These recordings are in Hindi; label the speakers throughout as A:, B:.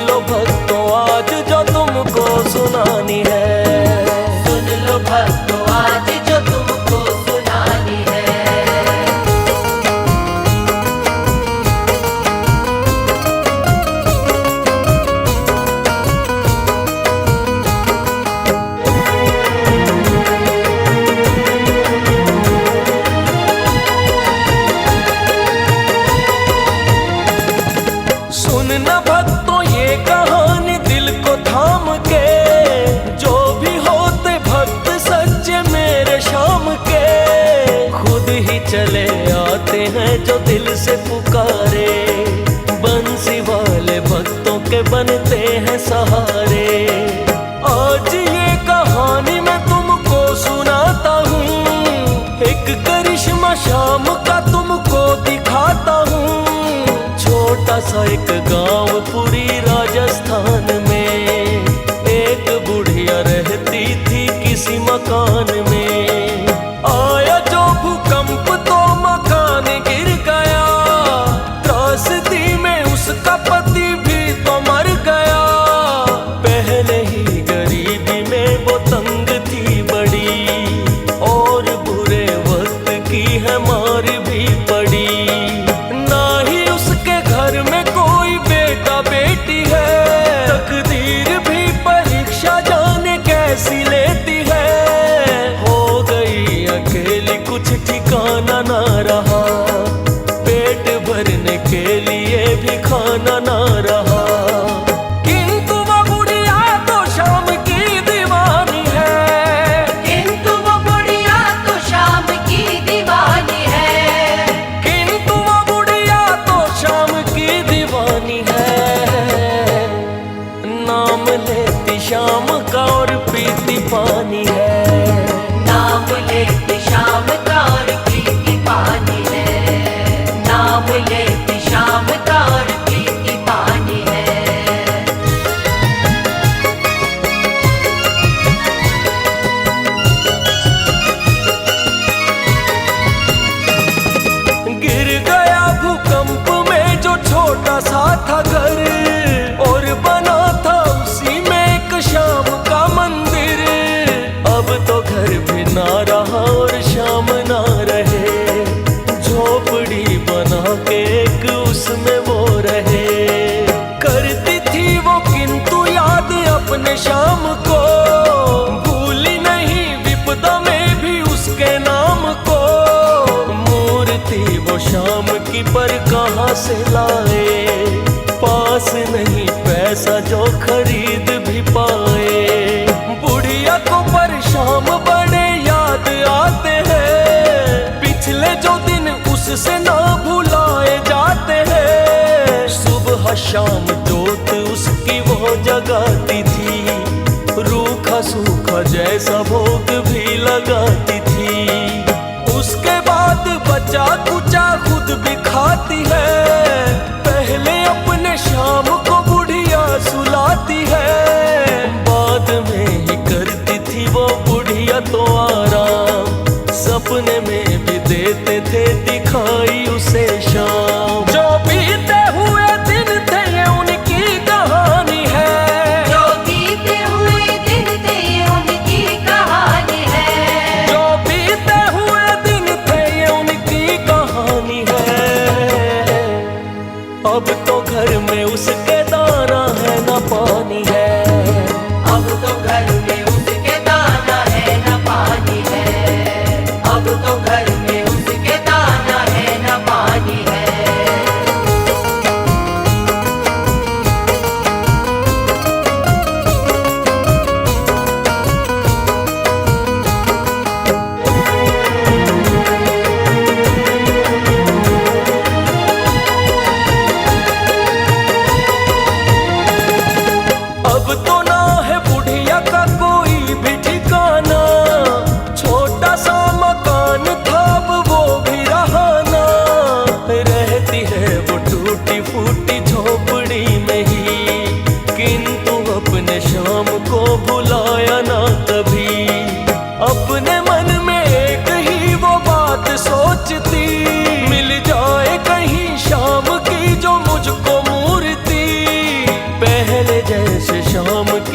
A: लो भक्तों आज जो तुमको सुनानी है।
B: सुन लो भक्तों आज जो तुमको सुनानी है।
A: सुनना भक्तों ये कहानी दिल को थाम के, जो भी होते भक्त सच्चे मेरे शाम के, खुद ही चले आते हैं जो दिल से पुकारे, बंसी वाले भक्तों के बनते हैं सहारे। आज ये कहानी मैं तुमको सुनाता हूँ, एक करिश्मा शाम का तुमको दिखाता हूँ। छोटा सा एक गांव पूरी राजस्थान में, एक बुढ़िया रहती थी किसी मकान में। आया जो भूकंप तो मकान गिर गया, त्रासदी में उसका पति भी तो मर गया। पहले ही गरीबी में वो तंग थी बड़ी, और बुरे वक्त की है मार भी पड़ी। ना ही उसके घर में कोई बेटा बेटी है, तकदीर भी परीक्षा जाने कैसी लेती है। हो गई अकेली कुछ ठिकाना ना रहा, पेट भरने के लिए भी खाना ना रहा। किंतु वो बुढ़िया तो शाम की दीवानी है,
B: किंतु वो बुढ़िया तो शाम की दीवानी है।
A: किंतु वो बुढ़िया तो शाम की दीवानी है। नाम लेती शाम का और पीती पानी है।
B: नाम लेती शाम का और पीती पानी है। नाम लेती शाम का और पीती पानी है।
A: गिर गया भूकंप में जो छोटा सा था घर, और बना था उसी में एक शाम का मंदिर। अब तो घर भी ना रहा और शाम ना रहे, झोपड़ी बना के एक उसमें वो रहे। करती थी वो किंतु याद अपने शाम को, भूली नहीं विपदा में भी उसके नाम को। मूर्ति वो शाम की पर कहाँ से लाए, पास नहीं पैसा जो खरीद भी पाए। बुढ़िया को पर शाम बड़े याद आते हैं, पिछले जो दिन उससे ना भुलाए जाते हैं। सुबह शाम जोत उसकी वो जगाती थी, रूखा सूखा जैसा भोग भी लगाती थी। उसके बाद बचा कुचा खुद भी खाती है, पहले अपने शाम को बुढ़िया सुलाती है। बाद में ही करती थी वो बुढ़िया तो आराम, सपने में भी देते थे दिखाई उसे शाम। जो बीते हुए दिन थे ये उनकी कहानी है,
B: जो बीते हुए दिन थे ये उनकी कहानी है।
A: जो बीते हुए दिन थे ये उनकी कहानी है।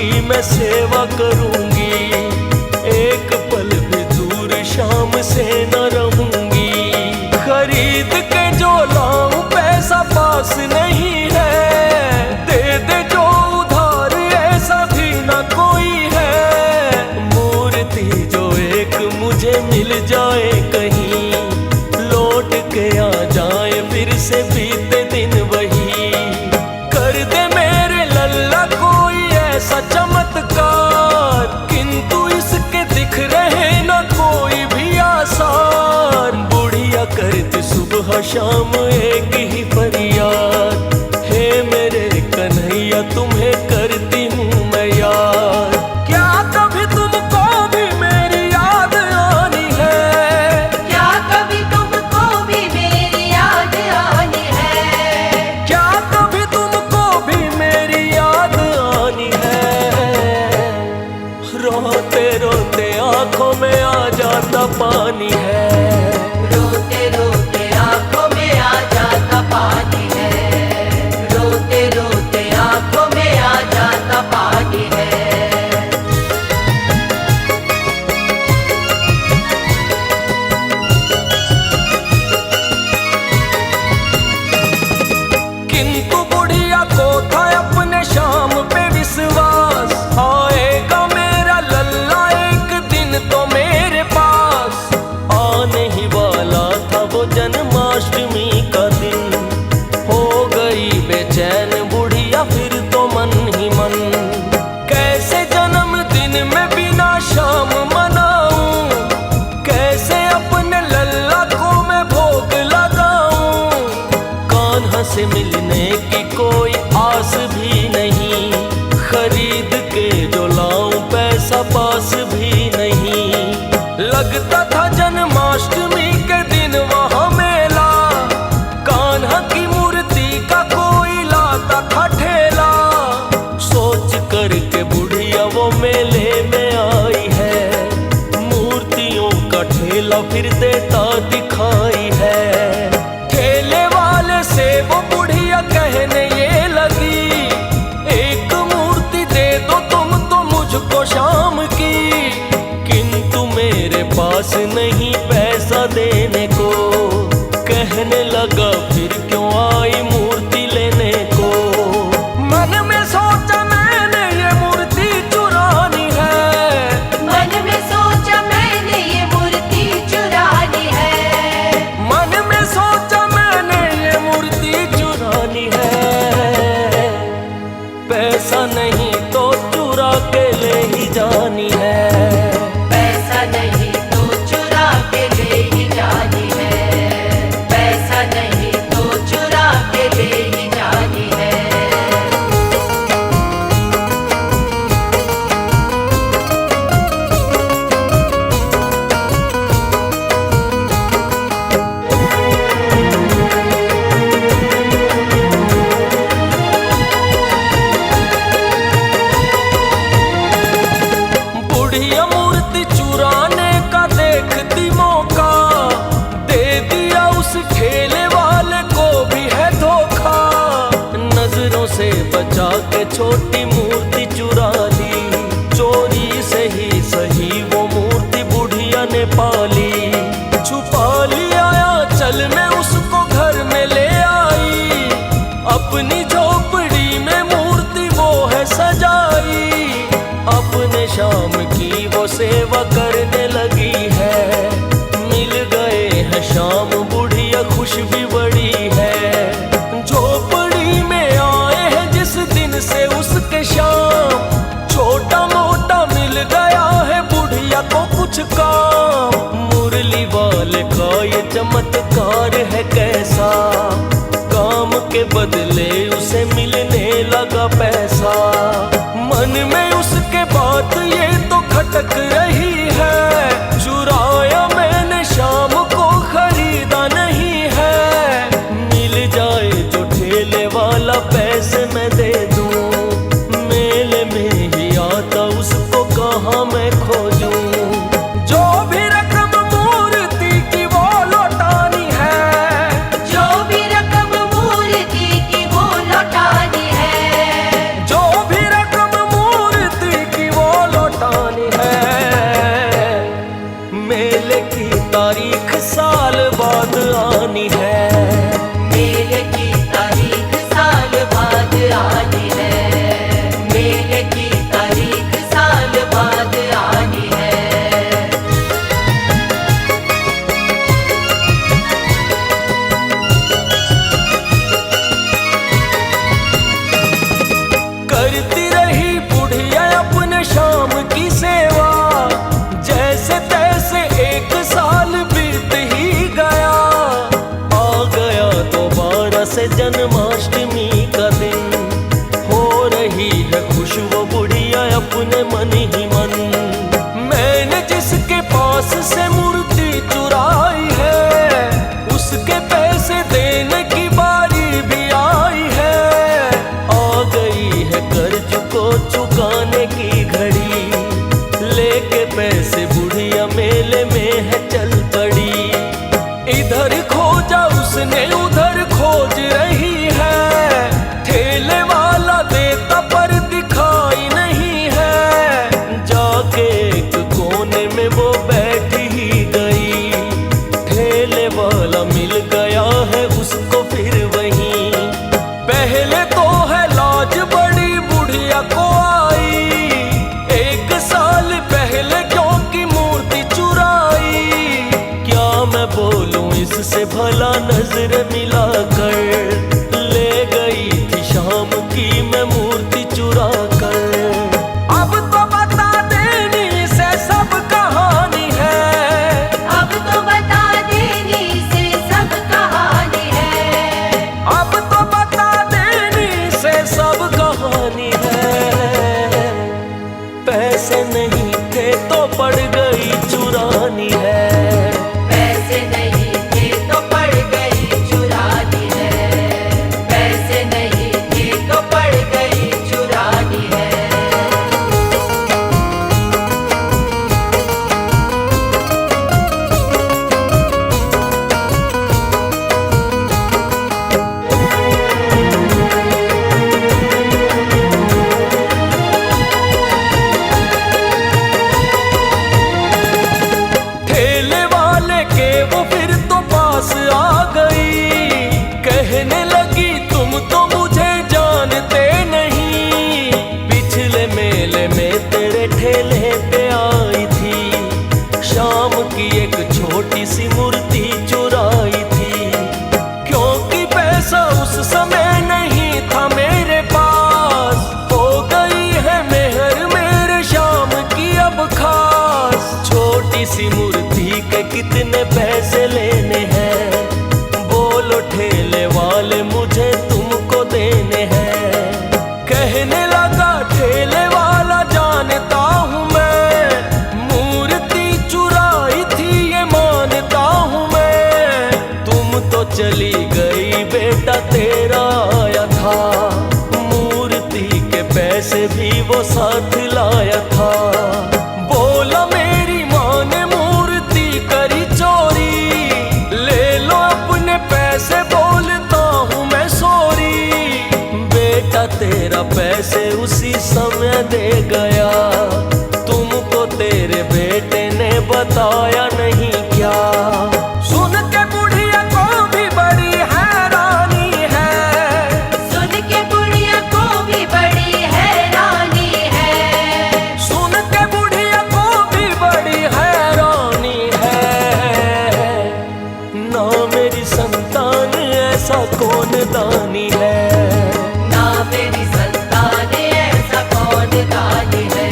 A: की मैं सेवा करूंगी, एक पल भी दूर शाम से न रहूंगी। खरीद के जो लाऊं पैसा पास नहीं है, दे दे जो उधार ऐसा भी ना कोई है। मूर्ति जो एक मुझे मिल जाए कहीं, लौट के आ जाए फिर से बीते दिन वही। कर दे मेरे लल्ला कोई ऐसा चमत्कार, किंतु इसके दिख रहे ना कोई भी आसार। बुढ़िया करती सुबह शाम एक ही फरियाद, हे मेरे कन्हैया तुम्हें करती हूँ मैं याद। क्या कभी तुमको भी मेरी याद आनी है?
B: क्या कभी तुमको भी मेरी याद आनी है?
A: क्या कभी तुमको भी मेरी याद आनी है? रोते रोते आंखों में आ जाता पानी है,
B: रोते रोते आंखों में आ जाता पानी है, रोते रोते आंखों में आ जाता पानी है।
A: किंतु बुढ़िया को था अपने शाम पे विश्वास, आएगा मेरा लल्ला एक दिन तो मेरे पास। आने ही वाला था वो जन्माष्टमी का दिन, हो गई बेचैन बुढ़िया फिर तो मन ही मन। कैसे जन्मदिन में बिना शाम मनाऊं, कैसे अपने लल्ला को मैं भोग लगाऊं। कान्हा से मिलने की कोई आस भी नहीं, खरीद के जो लाऊं पैसा पास भी नहीं। लगता था जन्माष्टमी के दिन वहां मेला, कान्हा की मूर्ति का कोई लाता था ठेला। सोच करके बुढ़िया वो मेले में आई है, मूर्तियों का ठेला फिर देता दिखाई है। ठेले वाले से वो बुढ़िया कहने ये लगी, एक मूर्ति दे दो तुम तो मुझको शाम की। किंतु मेरे पास नहीं पैसा देने को, कहने लगा फिर क्यों आई मूर्ति लेने को। मन में सोचा मैंने ये मूर्ति चुरानी है,
B: मन में सोचा मैंने ये मूर्ति चुरानी है,
A: मन में सोचा मैंने ये मूर्ति चुरानी है। पैसा नहीं तो चुरा के ले ही जानी है,
B: पैसा नहीं तो चुरा के ले ही जानी है, पैसा नहीं तो चुरा के ले ही जानी है।
A: बुढ़िया मूर्ति चुराने का देखती मौका, दे दिया उस ठेले वाले को भी है धोखा। नजरों से बचा के छोटी मूर्ति चुरा ली, चोरी से ही सही वो मूर्ति बुढ़िया ने पाली। छुपा लिया चल में उसको घर में ले आई, अपनी झोपड़ी में मूर्ति वो है सजाई। अपने शाम की वो सेवा करने लगी है, मिल गए हैं शाम बुढ़िया खुश भी बड़ी है। झोपड़ी में आए हैं जिस दिन से उसके शाम, छोटा मोटा मिल गया है बुढ़िया को कुछ काम। मुरली वाले का ये चमत्कार है कैसा, काम के बदले उसे मिलने लगा पैसा। मन में उसके बात ये तो खटक रही है, चुराया मैंने शाम को खरीदा नहीं है। मिल जाए जो ठेले वाला पैसे मैं दे दूं, मेले में ही आता उसको कहाँ मैं खोजूं। जो भी रकम मूर्ति की वो लौटानी है,
B: जो भी रकम मूर्ति की वो लौटानी है,
A: जो भी रकम मूर्ति ही बुढ़िया अपने शाम की सेवा, जैसे तैसे 1 साल बीत ही गया। आ गया दोबारा से जन्माष्टमी का दिन, हो रही है खुश वो बुढ़िया अपने मन ही मन। मैंने जिसके पास से मूर्ति चुराई है, उसके पैसे देने की बारी भी आई है। आ गई है कर्ज को चुकाने की घड़ी, लेके पैसे बुढ़िया मेले में है चल पड़ी। इधर खोजा उसने उधर खोज रही है, ठेले वाला देता पर दिखाई नहीं है। जाके एक कोने में वो बैठ ही गई, ठेले वाला मिल गया है उसको फिर वहीं। पहले तो है लाज बड़ी बुढ़िया को आई, 1 साल पहले क्योंकि मूर्ति चुराई। क्या मैं बोलूं इससे भला नजर मिला कर, ले गई थी शाम की मैं मूर्ति चुरा कर। अब तो बता देनी से सब कहानी है,
B: अब तो बता देने से सब कहानी है।
A: अब तो बता देनी से सब कहानी है। पैसे नहीं थे तो पड़ गई चुरानी है,
B: पैसे नहीं थे तो पड़ गई चुरानी है, पैसे नहीं थे तो पड़ गई चुरानी है।
A: ठेले वाले के वो फिर तो पास आ गई, कहने लगी तुम तो मुझे जानते नहीं। पिछले मेले में तेरे ठेले पे आई थी, शाम की एक छोटी सी मूर्ति चुराई थी। क्योंकि पैसा उस समय नहीं था मेरे पास, हो गई है मेहर मेरे शाम की अब खास। छोटी सी मूर्ति के कितने पैसे लेने हैं, बोलो ठेले वाले मुझे तुमको देने हैं। कहने लगा ठेले वाला जानता हूँ मैं, मूर्ति चुराई थी ये मानता हूँ मैं। तुम तो चली गई बेटा तेरा आया था, मूर्ति के पैसे भी वो साथ लाया था। बोला मेरी माँ ने मूर्ति करी चोरी, ले लो अपने पैसे बोलता हूँ मैं सॉरी। बेटा तेरा पैसे उसी समय दे गया, तुमको तेरे बेटे ने बताया नहीं क्या। सुन के बुढ़िया को भी बड़ी हैरानी है,
B: सुन के बुढ़िया को भी बड़ी हैरानी है,
A: सुन के बुढ़िया को भी बड़ी हैरानी है। ना मेरी संतान ऐसा कौन दानी है,
B: ना मेरी संतान ऐसा कौन दानी है,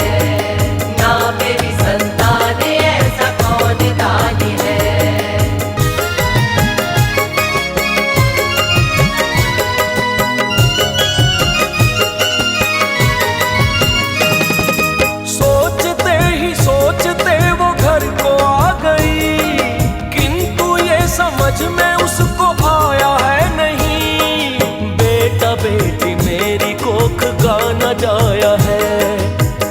B: ना मेरी संतान ऐसा कौन दानी है।
A: सोचते ही सोचते वो घर को आ गई, किंतु ये समझ में उसको आया है नहीं। बेटा बेटी मेरी कोख गाना जाया है,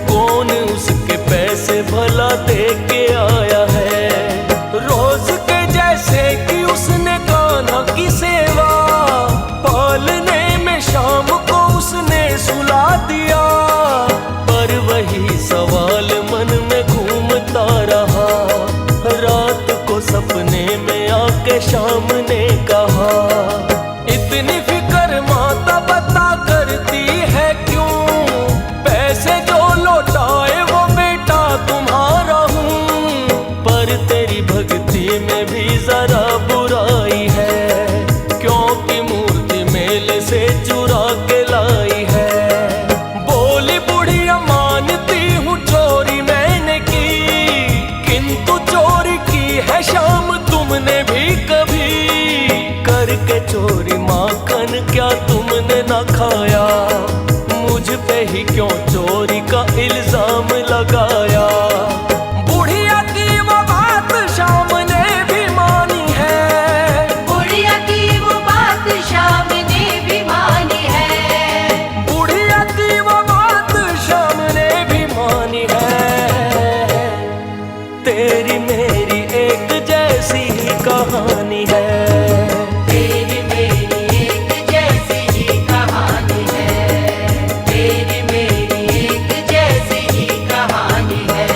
A: कौन उसके पैसे भला दे के आया है। रोज के जैसे कि उसने कान्हा की सेवा, पालने में शाम को उसने सुला दिया। पर वही सवाल मन में घूमता रहा, रात को सपने में आके शाम ने कहा, इतनी फिक्र माता बता करती है क्यों, पैसे जो लौटाए वो बेटा तुम्हारा हूँ। पर तेरी भक्ति में भी जरा बुराई है, क्योंकि मूर्ति मेले से चुरा के लाई है। ही क्यों चोरी का इल्जाम लगाया। बुढ़िया की वो बात शाम ने भी मानी है,
B: बुढ़िया की वो बात शाम ने भी मानी है,
A: बुढ़िया की वो बात शाम ने भी मानी है। तेरी मेरी एक जैसी ही कहानी है,
B: तेरी मेरी एक जैसी ही कहानी है, तेरी मेरी एक जैसी ही कहानी है।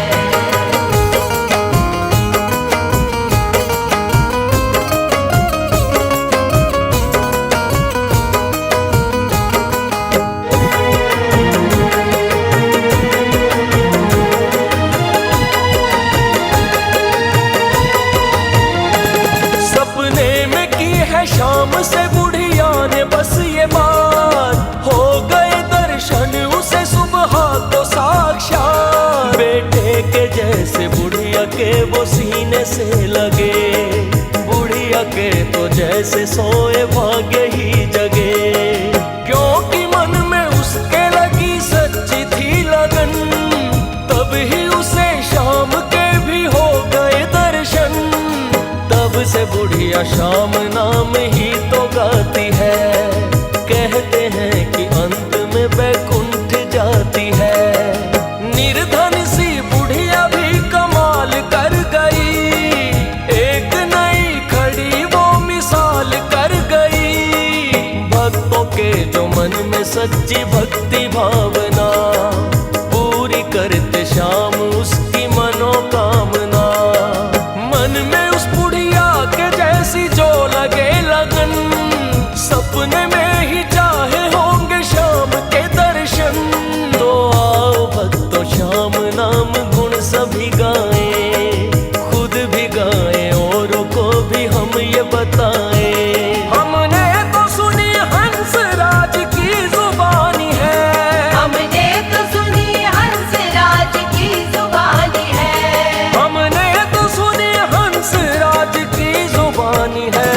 A: सपने में की है शाम से बुढ़िया ने बस ये बात, हो गए दर्शन उसे सुबह तो साक्षात। बेटे के जैसे बुढ़िया के वो सीने से लगे, बुढ़िया के तो जैसे सोए भाग्य ही जगे। क्योंकि मन में उसके लगी सच्ची थी लगन, तब ही उसे शाम के भी हो गए दर्शन। तब से बुढ़िया शाम नाम ही तो गाती है, कहते हैं कि अंत में बैकुंठ जाती है। निर्धन सी बुढ़िया भी कमाल कर गई, एक नई खड़ी वो मिसाल कर गई। भक्तों के जो मन में सच्ची भक्ति भावना, पूरी करते शाम उसकी मनोकामना। मन में उस बुढ़िया के जैसी जो लगे लगन, सपने में ही चाहे होंगे शाम के दर्शन। तो आओ भक्तों शाम नाम गुण सभी गाएं, खुद भी गाएं औरों को भी हम ये बताएं। हमने तो सुनी हंस राज की जुबानी है,
B: हमने तो सुनी हंस राज की जुबानी है,
A: हमने तो सुनी हंस राज की जुबानी है।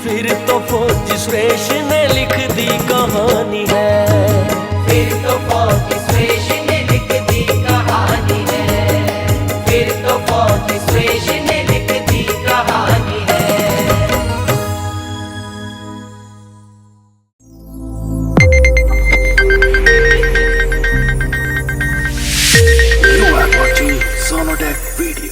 A: फिर तो फौजी सुरेश ने लिख दी कहानी है,
B: फिर तो फौजी सुरेश ने लिख दी कहानी है, फिर तो फौजी सुरेश ने लिख दी कहानी है।
C: You are watching Sonodec video.